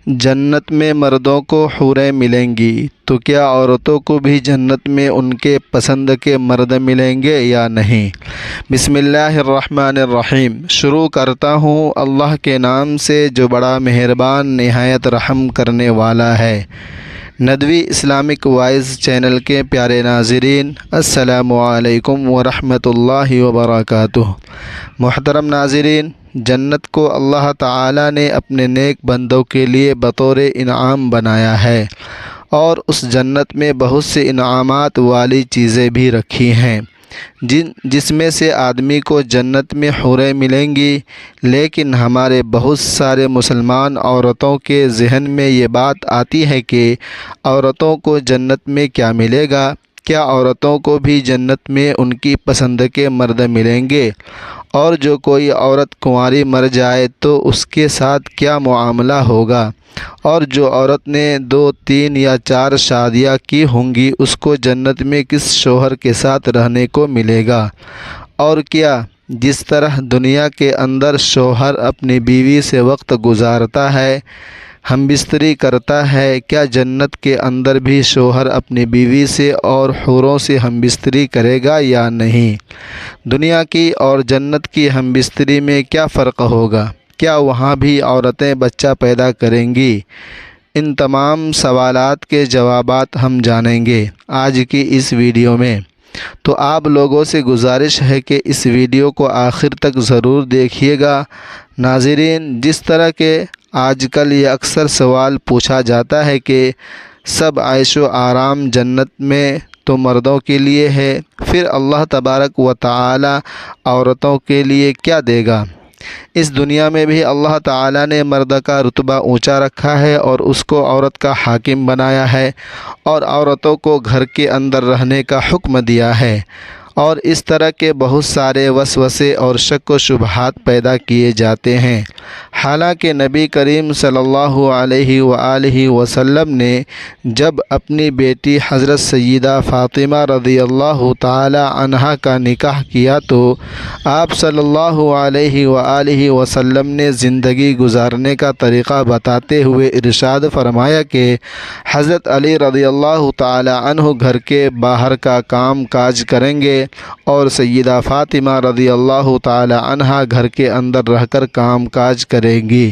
جنت میں مردوں کو حوریں ملیں گی تو کیا عورتوں کو بھی جنت میں ان کے پسند کے مرد ملیں گے یا نہیں؟ بسم اللہ الرحمن الرحیم۔ شروع کرتا ہوں اللہ کے نام سے جو بڑا مہربان نہایت رحم کرنے والا ہے۔ ندوی اسلامک وائس چینل کے پیارے ناظرین، السلام علیکم ورحمۃ اللہ وبرکاتہ۔ محترم ناظرین، جنت کو اللہ تعالی نے اپنے نیک بندوں کے لیے بطور انعام بنایا ہے، اور اس جنت میں بہت سے انعامات والی چیزیں بھی رکھی ہیں، جس میں سے آدمی کو جنت میں حوریں ملیں گی۔ لیکن ہمارے بہت سارے مسلمان عورتوں کے ذہن میں یہ بات آتی ہے کہ عورتوں کو جنت میں کیا ملے گا؟ کیا عورتوں کو بھی جنت میں ان کی پسند کے مرد ملیں گے؟ اور جو کوئی عورت کنواری مر جائے تو اس کے ساتھ کیا معاملہ ہوگا؟ اور جو عورت نے 2، 3 یا 4 شادیاں کی ہوں گی، اس کو جنت میں کس شوہر کے ساتھ رہنے کو ملے گا؟ اور کیا جس طرح دنیا کے اندر شوہر اپنی بیوی سے وقت گزارتا ہے، ہم بستری کرتا ہے، کیا جنت کے اندر بھی شوہر اپنی بیوی سے اور حوروں سے ہم بستری کرے گا یا نہیں؟ دنیا کی اور جنت کی ہم بستری میں کیا فرق ہوگا؟ کیا وہاں بھی عورتیں بچہ پیدا کریں گی؟ ان تمام سوالات کے جوابات ہم جانیں گے آج کی اس ویڈیو میں، تو آپ لوگوں سے گزارش ہے کہ اس ویڈیو کو آخر تک ضرور دیکھیے گا۔ ناظرین، جس طرح کے آج کل یہ اکثر سوال پوچھا جاتا ہے کہ سب عیش و آرام جنت میں تو مردوں کے لیے ہے، پھر اللہ تبارک و تعالی عورتوں کے لیے کیا دے گا؟ اس دنیا میں بھی اللہ تعالی نے مرد کا رتبہ اونچا رکھا ہے اور اس کو عورت کا حاکم بنایا ہے، اور عورتوں کو گھر کے اندر رہنے کا حکم دیا ہے، اور اس طرح کے بہت سارے وسوسے اور شک و شبہات پیدا کیے جاتے ہیں۔ حالانکہ نبی کریم صلی اللہ علیہ وآلہ وسلم نے جب اپنی بیٹی حضرت سیدہ فاطمہ رضی اللہ تعالی عنہا کا نکاح کیا تو آپ صلی اللہ علیہ وآلہ وسلم نے زندگی گزارنے کا طریقہ بتاتے ہوئے ارشاد فرمایا کہ حضرت علی رضی اللہ تعالی عنہ گھر کے باہر کا کام کاج کریں گے، اور سیدہ فاطمہ رضی اللہ تعالی عنہا گھر کے اندر رہ کر کام کاج کریں گی۔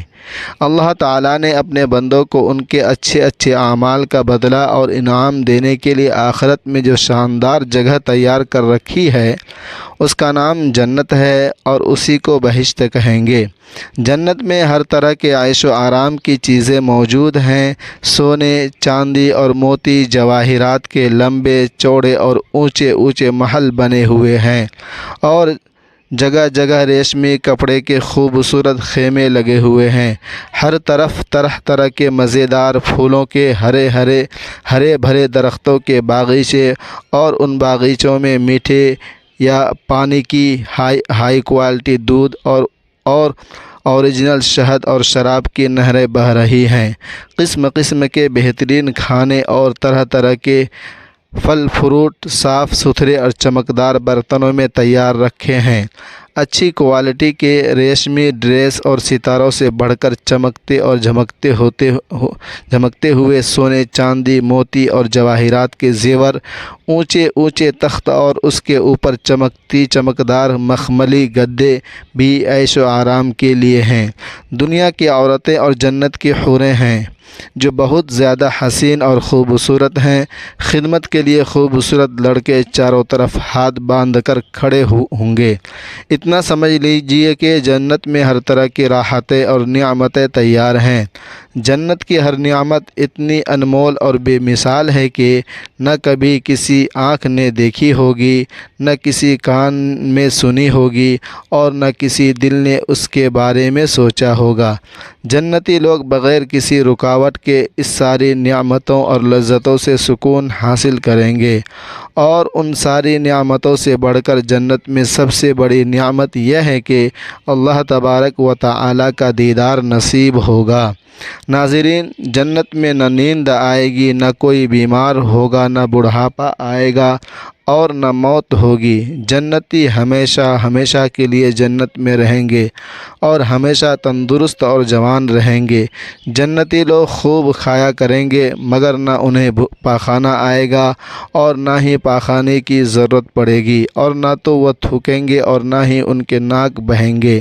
اللہ تعالیٰ نے اپنے بندوں کو ان کے اچھے اچھے اعمال کا بدلہ اور انعام دینے کے لیے آخرت میں جو شاندار جگہ تیار کر رکھی ہے، اس کا نام جنت ہے، اور اسی کو بہشت کہیں گے۔ جنت میں ہر طرح کے عیش و آرام کی چیزیں موجود ہیں۔ سونے، چاندی اور موتی جواہرات کے لمبے چوڑے اور اونچے اونچے محل بنے ہوئے ہیں، اور جگہ جگہ ریشمی کپڑے کے خوبصورت خیمے لگے ہوئے ہیں۔ ہر طرف طرح طرح کے مزیدار پھولوں کے ہرے بھرے درختوں کے باغیچے، اور ان باغیچوں میں میٹھے یا پانی کی ہائی کوالٹی دودھ اور اوریجنل شہد اور شراب کی نہریں بہہ رہی ہیں۔ قسم قسم کے بہترین کھانے اور طرح طرح کے پھل فروٹ صاف ستھرے اور چمکدار برتنوں میں تیار رکھے ہیں۔ اچھی کوالٹی کے ریشمی ڈریس اور ستاروں سے بڑھ کر چمکتے اور جھمکتے ہوئے سونے، چاندی، موتی اور جواہرات کے زیور، اونچے اونچے تخت اور اس کے اوپر چمکدار مخملی گدے بھی عیش و آرام کے لیے ہیں۔ دنیا کی عورتیں اور جنت کی حوریں ہیں جو بہت زیادہ حسین اور خوبصورت ہیں۔ خدمت کے لیے خوبصورت لڑکے چاروں طرف ہاتھ باندھ کر کھڑے ہوں گے۔ اتنا سمجھ لیجئے کہ جنت میں ہر طرح کی راحتیں اور نعمتیں تیار ہیں۔ جنت کی ہر نعمت اتنی انمول اور بے مثال ہے کہ نہ کبھی کسی آنکھ نے دیکھی ہوگی، نہ کسی کان میں سنی ہوگی، اور نہ کسی دل نے اس کے بارے میں سوچا ہوگا۔ جنتی لوگ بغیر کسی رکاوٹ کے اس ساری نعمتوں اور لذتوں سے سکون حاصل کریں گے، اور ان ساری نعمتوں سے بڑھ کر جنت میں سب سے بڑی نعمت یہ ہے کہ اللہ تبارک و تعالی کا دیدار نصیب ہوگا۔ ناظرین، جنت میں نہ نیند آئے گی، نہ کوئی بیمار ہوگا، نہ بڑھاپا آئے گا، اور نہ موت ہوگی۔ جنتی ہمیشہ ہمیشہ کے لیے جنت میں رہیں گے اور ہمیشہ تندرست اور جوان رہیں گے۔ جنتی لوگ خوب کھایا کریں گے مگر نہ انہیں پاخانہ آئے گا اور نہ ہی پاخانے کی ضرورت پڑے گی، اور نہ تو وہ تھوکیں گے اور نہ ہی ان کے ناک بہیں گے۔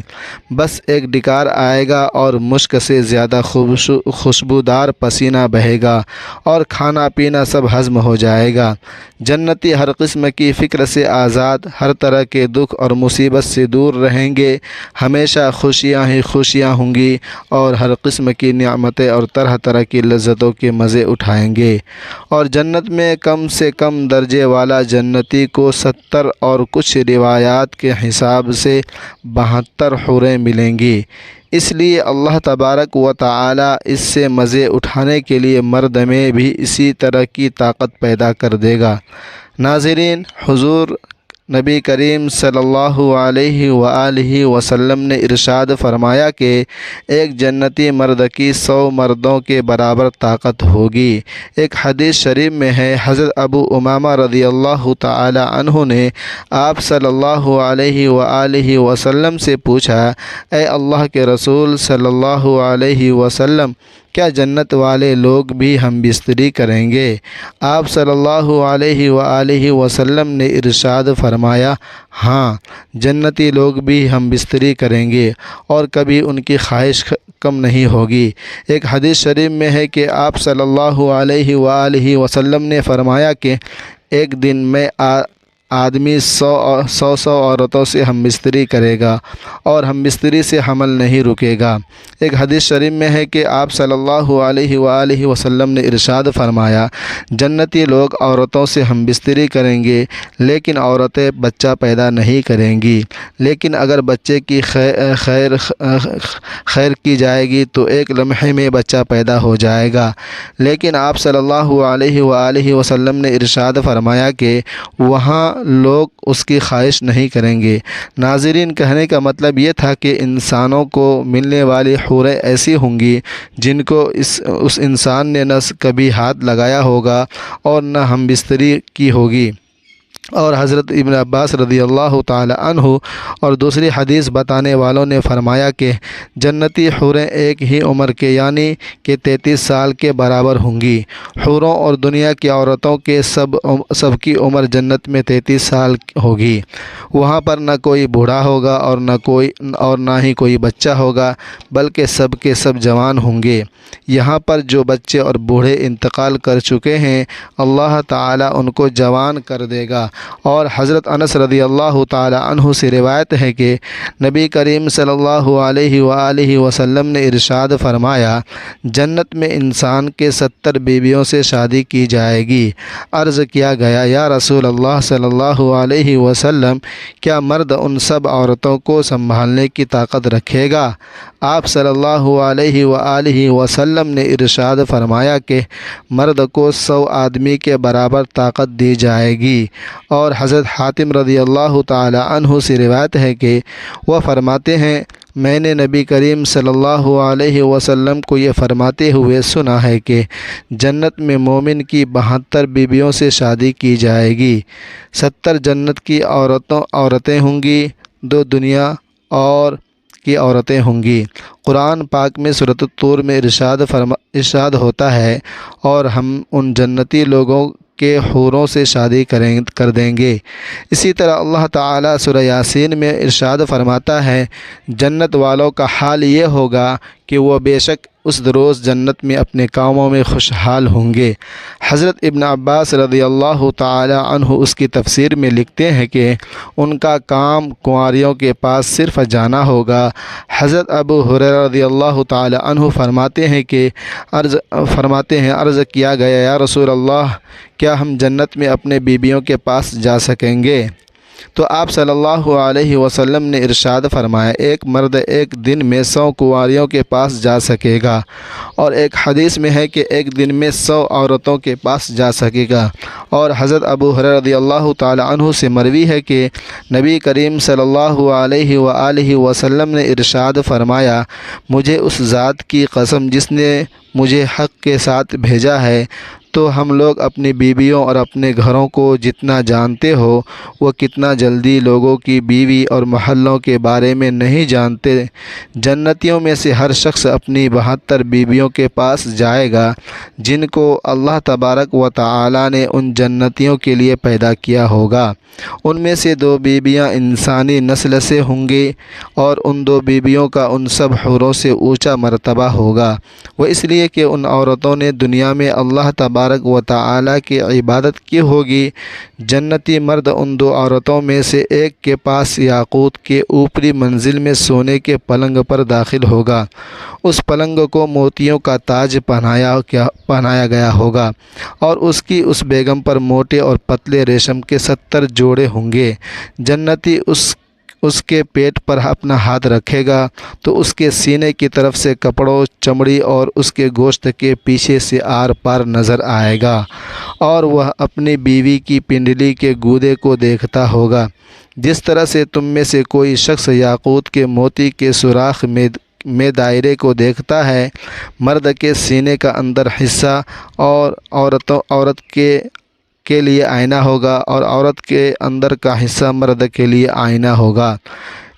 بس ایک ڈکار آئے گا اور مشک سے زیادہ خوشبودار پسینہ بہے گا اور کھانا پینا سب ہضم ہو جائے گا۔ جنتی ہر قسم کی فکر سے آزاد، ہر طرح کے دکھ اور مصیبت سے دور رہیں گے، ہمیشہ خوشیاں ہی خوشیاں ہوں گی اور ہر قسم کی نعمتیں اور طرح طرح کی لذتوں کے مزے اٹھائیں گے۔ اور جنت میں کم سے کم درجے والا جنتی کو 70 اور کچھ روایات کے حساب سے 72 حوریں ملیں گی۔ اس لیے اللہ تبارک و تعالی اس سے مزے اٹھانے کے لیے مرد میں بھی اسی طرح کی طاقت پیدا کر دے گا۔ ناظرین، حضور نبی کریم صلی اللہ علیہ وآلہ وسلم نے ارشاد فرمایا کہ ایک جنتی مرد کی 100 مردوں کے برابر طاقت ہوگی۔ ایک حدیث شریف میں ہے، حضرت ابو امامہ رضی اللہ تعالی عنہ نے آپ صلی اللہ علیہ وآلہ وسلم سے پوچھا، اے اللہ کے رسول صلی اللہ علیہ وسلم، کیا جنت والے لوگ بھی ہم بستری کریں گے؟ آپ صلی اللہ علیہ وآلہ وسلم نے ارشاد فرمایا، ہاں، جنتی لوگ بھی ہم بستری کریں گے اور کبھی ان کی خواہش کم نہیں ہوگی۔ ایک حدیث شریف میں ہے کہ آپ صلی اللہ علیہ وآلہ وسلم نے فرمایا کہ ایک دن میں آدمی 100 عورتوں سے ہم بستری کرے گا اور ہم بستری سے حمل نہیں رکے گا۔ ایک حدیث شریف میں ہے کہ آپ صلی اللہ علیہ وآلہ وسلم نے ارشاد فرمایا، جنتی لوگ عورتوں سے ہم بستری کریں گے لیکن عورتیں بچہ پیدا نہیں کریں گی، لیکن اگر بچے کی خیر کی جائے گی تو ایک لمحے میں بچہ پیدا ہو جائے گا۔ لیکن آپ صلی اللہ علیہ وآلہ وسلم نے ارشاد فرمایا کہ وہاں لوگ اس کی خواہش نہیں کریں گے۔ ناظرین، کہنے کا مطلب یہ تھا کہ انسانوں کو ملنے والی حوریں ایسی ہوں گی جن کو اس انسان نے نہ کبھی ہاتھ لگایا ہوگا اور نہ ہم بستری کی ہوگی۔ اور حضرت ابن عباس رضی اللہ تعالی عنہ اور دوسری حدیث بتانے والوں نے فرمایا کہ جنتی حوریں ایک ہی عمر کے یعنی کہ 33 سال کے برابر ہوں گی۔ حوروں اور دنیا کی عورتوں کے سب کی عمر جنت میں 33 سال ہوگی۔ وہاں پر نہ کوئی بوڑھا ہوگا اور نہ ہی کوئی بچہ ہوگا، بلکہ سب کے سب جوان ہوں گے۔ یہاں پر جو بچے اور بوڑھے انتقال کر چکے ہیں، اللہ تعالی ان کو جوان کر دے گا۔ اور حضرت انس رضی اللہ تعالی عنہ سے روایت ہے کہ نبی کریم صلی اللہ علیہ وآلہ وسلم نے ارشاد فرمایا، جنت میں انسان کے 70 بیویوں سے شادی کی جائے گی۔ عرض کیا گیا، یا رسول اللہ صلی اللہ علیہ وسلم، کیا مرد ان سب عورتوں کو سنبھالنے کی طاقت رکھے گا؟ آپ صلی اللہ علیہ وآلہ وسلم نے ارشاد فرمایا کہ مرد کو 100 آدمی کے برابر طاقت دی جائے گی۔ اور حضرت حاتم رضی اللہ تعالی عنہ سے روایت ہے کہ وہ فرماتے ہیں، میں نے نبی کریم صلی اللہ علیہ وسلم کو یہ فرماتے ہوئے سنا ہے کہ جنت میں مومن کی 72 بیویوں سے شادی کی جائے گی۔ 70 جنت کی عورتیں ہوں گی، 2 دنیا اور کی عورتیں ہوں گی۔ قرآن پاک میں سورۃ الطور میں ارشاد ہوتا ہے، اور ہم ان جنتی لوگوں کے حوروں سے شادی کر دیں گے۔ اسی طرح اللہ تعالیٰ سورہ یاسین میں ارشاد فرماتا ہے، جنت والوں کا حال یہ ہوگا کہ وہ بے شک اس روز جنت میں اپنے کاموں میں خوشحال ہوں گے۔ حضرت ابن عباس رضی اللہ تعالی عنہ اس کی تفسیر میں لکھتے ہیں کہ ان کا کام کنواریوں کے پاس صرف جانا ہوگا۔ حضرت ابو ہریرہ رضی اللہ تعالی عنہ فرماتے ہیں عرض کیا گیا، یا رسول اللہ، کیا ہم جنت میں اپنے بیویوں کے پاس جا سکیں گے؟ تو آپ صلی اللہ علیہ وسلم نے ارشاد فرمایا، ایک مرد ایک دن میں 100 کنواریوں کے پاس جا سکے گا، اور ایک حدیث میں ہے کہ ایک دن میں 100 عورتوں کے پاس جا سکے گا۔ اور حضرت ابو ہریرہ رضی اللہ تعالی عنہ سے مروی ہے کہ نبی کریم صلی اللہ علیہ وآلہ وسلم نے ارشاد فرمایا، مجھے اس ذات کی قسم جس نے مجھے حق کے ساتھ بھیجا ہے، تو ہم لوگ اپنی بیویوں اور اپنے گھروں کو جتنا جانتے ہو وہ کتنا جلدی لوگوں کی بیوی اور محلوں کے بارے میں نہیں جانتے۔ جنتیوں میں سے ہر شخص اپنی 72 بیویوں کے پاس جائے گا جن کو اللہ تبارک و تعالی نے ان جنتیوں کے لیے پیدا کیا ہوگا۔ ان میں سے 2 بیویاں انسانی نسل سے ہوں گی اور ان 2 بیویوں کا ان سب حوروں سے اونچا مرتبہ ہوگا۔ وہ اس لیے کہ ان عورتوں نے دنیا میں اللہ تبارک و تعالی کی عبادت کی ہوگی۔ جنتی مرد ان 2 عورتوں میں سے ایک کے پاس یاقوت کے اوپری منزل میں سونے کے پلنگ پر داخل ہوگا۔ اس پلنگ کو موتیوں کا تاج پہنایا گیا ہوگا اور اس بیگم پر موٹے اور پتلے ریشم کے 70 جوڑے ہوں گے۔ جنتی اس کے پیٹ پر اپنا ہاتھ رکھے گا تو اس کے سینے کی طرف سے کپڑوں، چمڑی اور اس کے گوشت کے پیچھے سے آر پار نظر آئے گا، اور وہ اپنی بیوی کی پنڈلی کے گودے کو دیکھتا ہوگا جس طرح سے تم میں سے کوئی شخص یاقوت کے موتی کے سوراخ میں دائرے کو دیکھتا ہے۔ مرد کے سینے کا اندر حصہ اور عورت کے لیے آئینہ ہوگا اور عورت کے اندر کا حصہ مرد کے لیے آئینہ ہوگا۔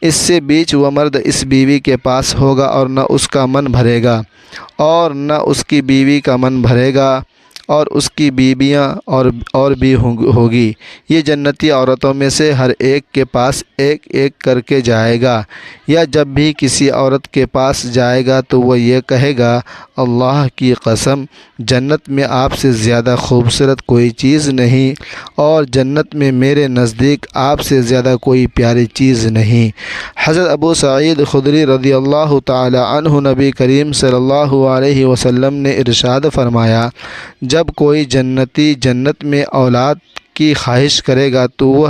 اس سے بیچ وہ مرد اس بیوی کے پاس ہوگا اور نہ اس کا من بھرے گا اور نہ اس کی بیوی کا من بھرے گا، اور اس کی بیویاں اور بھی ہوگی۔ یہ جنتی عورتوں میں سے ہر ایک کے پاس ایک ایک کر کے جائے گا، یا جب بھی کسی عورت کے پاس جائے گا تو وہ یہ کہے گا، اللہ کی قسم جنت میں آپ سے زیادہ خوبصورت کوئی چیز نہیں، اور جنت میں میرے نزدیک آپ سے زیادہ کوئی پیاری چیز نہیں۔ حضرت ابو سعید خدری رضی اللہ تعالی عنہ نبی کریم صلی اللہ علیہ وسلم نے ارشاد فرمایا، جب کوئی جنتی جنت میں اولاد کی خواہش کرے گا تو وہ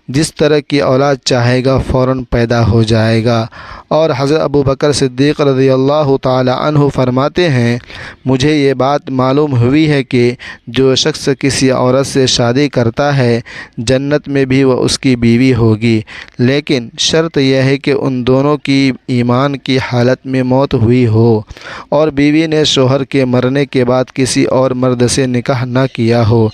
جس طرح کی اولاد چاہے گا فوراً پیدا ہو جائے گا۔ اور حضرت ابو بکر صدیق رضی اللہ تعالی عنہ فرماتے ہیں، مجھے یہ بات معلوم ہوئی ہے کہ جو شخص کسی عورت سے شادی کرتا ہے جنت میں بھی وہ اس کی بیوی ہوگی، لیکن شرط یہ ہے کہ ان دونوں کی ایمان کی حالت میں موت ہوئی ہو اور بیوی نے شوہر کے مرنے کے بعد کسی اور مرد سے نکاح نہ کیا ہو۔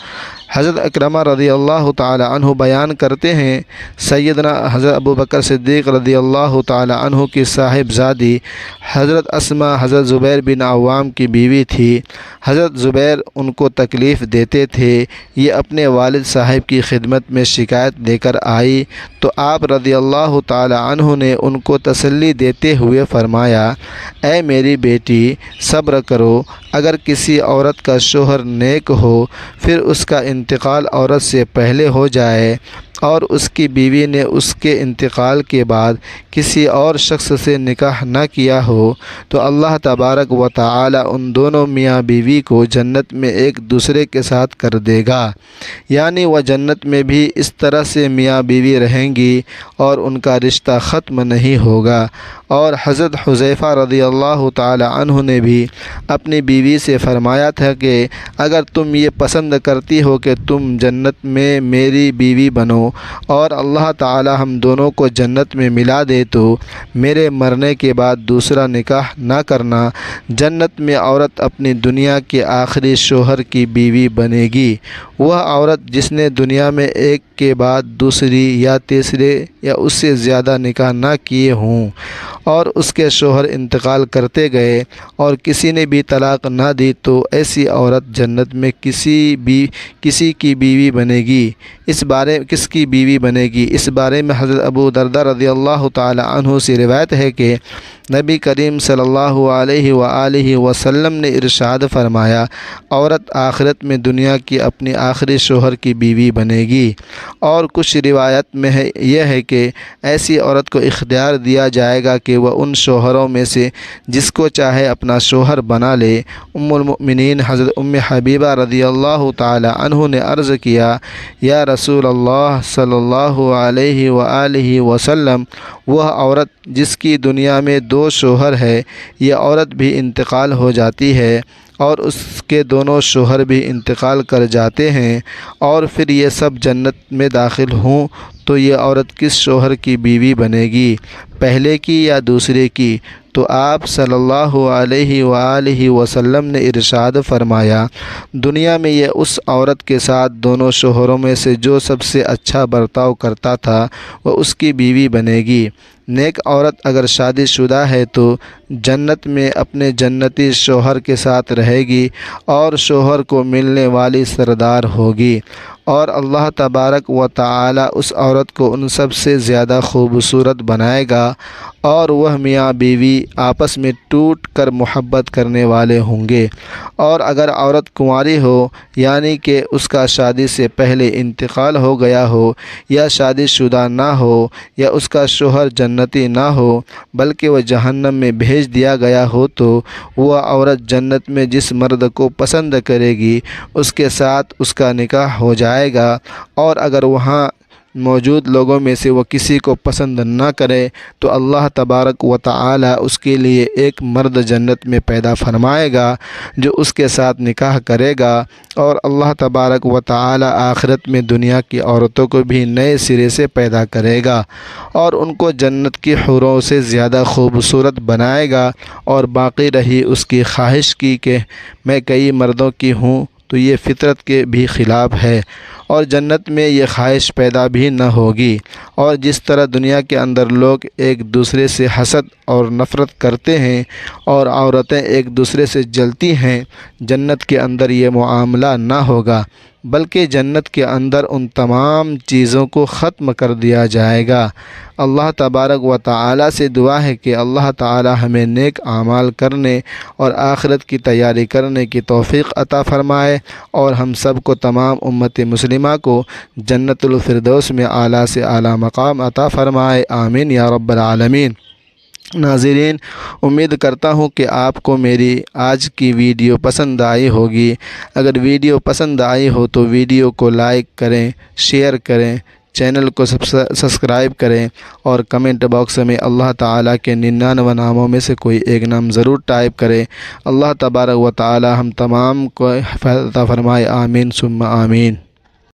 حضرت اکرمہ رضی اللہ تعالی عنہ بیان کرتے ہیں، سیدنا حضرت ابو بکر صدیق رضی اللہ تعالی عنہ کی صاحبزادی حضرت اسماء حضرت زبیر بن عوام کی بیوی تھی۔ حضرت زبیر ان کو تکلیف دیتے تھے۔ یہ اپنے والد صاحب کی خدمت میں شکایت لے کر آئی تو آپ رضی اللہ تعالی عنہ نے ان کو تسلی دیتے ہوئے فرمایا، اے میری بیٹی صبر کرو، اگر کسی عورت کا شوہر نیک ہو پھر اس کا انتقال عورت سے پہلے ہو جائے اور اس کی بیوی نے اس کے انتقال کے بعد کسی اور شخص سے نکاح نہ کیا ہو تو اللہ تبارک و تعالی ان دونوں میاں بیوی کو جنت میں ایک دوسرے کے ساتھ کر دے گا، یعنی وہ جنت میں بھی اس طرح سے میاں بیوی رہیں گی اور ان کا رشتہ ختم نہیں ہوگا۔ اور حضرت حذیفہ رضی اللہ تعالی عنہ نے بھی اپنی بیوی سے فرمایا تھا کہ اگر تم یہ پسند کرتی ہو کہ تم جنت میں میری بیوی بنو اور اللہ تعالی ہم دونوں کو جنت میں ملا دے تو میرے مرنے کے بعد دوسرا نکاح نہ کرنا۔ جنت میں عورت اپنی دنیا کے آخری شوہر کی بیوی بنے گی، وہ عورت جس نے دنیا میں ایک کے بعد دوسری یا تیسرے یا اس سے زیادہ نکاح نہ کیے ہوں اور اس کے شوہر انتقال کرتے گئے اور کسی نے بھی طلاق نہ دی تو ایسی عورت جنت میں کسی کی بیوی بنے گی۔ کس کی بیوی بنے گی؟ اس بارے میں حضرت ابو درداء رضی اللہ تعالی عنہ سے روایت ہے کہ نبی کریم صلی اللہ علیہ وآلہ وسلم نے ارشاد فرمایا، عورت آخرت میں دنیا کی اپنی آخری شوہر کی بیوی بنے گی۔ اور کچھ روایت میں یہ ہے کہ ایسی عورت کو اختیار دیا جائے گا کہ وہ ان شوہروں میں سے جس کو چاہے اپنا شوہر بنا لے۔ ام المؤمنین حضرت ام حبیبہ رضی اللہ تعالی عنہ نے عرض کیا، یا رسول اللہ صلی اللہ علیہ وآلہ وسلم، وہ عورت جس کی دنیا میں 2 شوہر ہے، یہ عورت بھی انتقال ہو جاتی ہے اور اس کے دونوں شوہر بھی انتقال کر جاتے ہیں اور پھر یہ سب جنت میں داخل ہوں تو یہ عورت کس شوہر کی بیوی بنے گی، پہلے کی یا دوسرے کی؟ تو آپ صلی اللہ علیہ وآلہ وسلم نے ارشاد فرمایا، دنیا میں یہ اس عورت کے ساتھ دونوں شوہروں میں سے جو سب سے اچھا برتاؤ کرتا تھا وہ اس کی بیوی بنے گی۔ نیک عورت اگر شادی شدہ ہے تو جنت میں اپنے جنتی شوہر کے ساتھ رہے گی اور شوہر کو ملنے والی سردار ہوگی، اور اللہ تبارک و تعالی اس عورت کو ان سب سے زیادہ خوبصورت بنائے گا، اور وہ میاں بیوی آپس میں ٹوٹ کر محبت کرنے والے ہوں گے۔ اور اگر عورت کنواری ہو، یعنی کہ اس کا شادی سے پہلے انتقال ہو گیا ہو، یا شادی شدہ نہ ہو، یا اس کا شوہر جنتی نہ ہو بلکہ وہ جہنم میں بھیج دیا گیا ہو، تو وہ عورت جنت میں جس مرد کو پسند کرے گی اس کے ساتھ اس کا نکاح ہو جائے گا، اور اگر وہاں موجود لوگوں میں سے وہ کسی کو پسند نہ کرے تو اللہ تبارک و تعالی اس کے لیے ایک مرد جنت میں پیدا فرمائے گا جو اس کے ساتھ نکاح کرے گا، اور اللہ تبارک و تعالی آخرت میں دنیا کی عورتوں کو بھی نئے سرے سے پیدا کرے گا اور ان کو جنت کی حوروں سے زیادہ خوبصورت بنائے گا، اور باقی رہی اس کی خواہش کی کہ میں کئی مردوں کی ہوں، تو یہ فطرت کے بھی خلاف ہے، اور جنت میں یہ خواہش پیدا بھی نہ ہوگی۔ اور جس طرح دنیا کے اندر لوگ ایک دوسرے سے حسد اور نفرت کرتے ہیں اور عورتیں ایک دوسرے سے جلتی ہیں، جنت کے اندر یہ معاملہ نہ ہوگا، بلکہ جنت کے اندر ان تمام چیزوں کو ختم کر دیا جائے گا۔ اللہ تبارک و تعالی سے دعا ہے کہ اللہ تعالی ہمیں نیک اعمال کرنے اور آخرت کی تیاری کرنے کی توفیق عطا فرمائے، اور ہم سب کو تمام امت مسلمہ کو جنت الفردوس میں اعلیٰ سے اعلیٰ مقام عطا فرمائے، آمین یا رب العالمین۔ ناظرین، امید کرتا ہوں کہ آپ کو میری آج کی ویڈیو پسند آئی ہوگی۔ اگر ویڈیو پسند آئی ہو تو ویڈیو کو لائک کریں، شیئر کریں، چینل کو سبسکرائب کریں، اور کمنٹ باکس میں اللہ تعالیٰ کے 99 ناموں میں سے کوئی ایک نام ضرور ٹائپ کریں۔ اللہ تبارک و تعالی ہم تمام کو حفاظت عطا فرمائے، آمین ثم آمین۔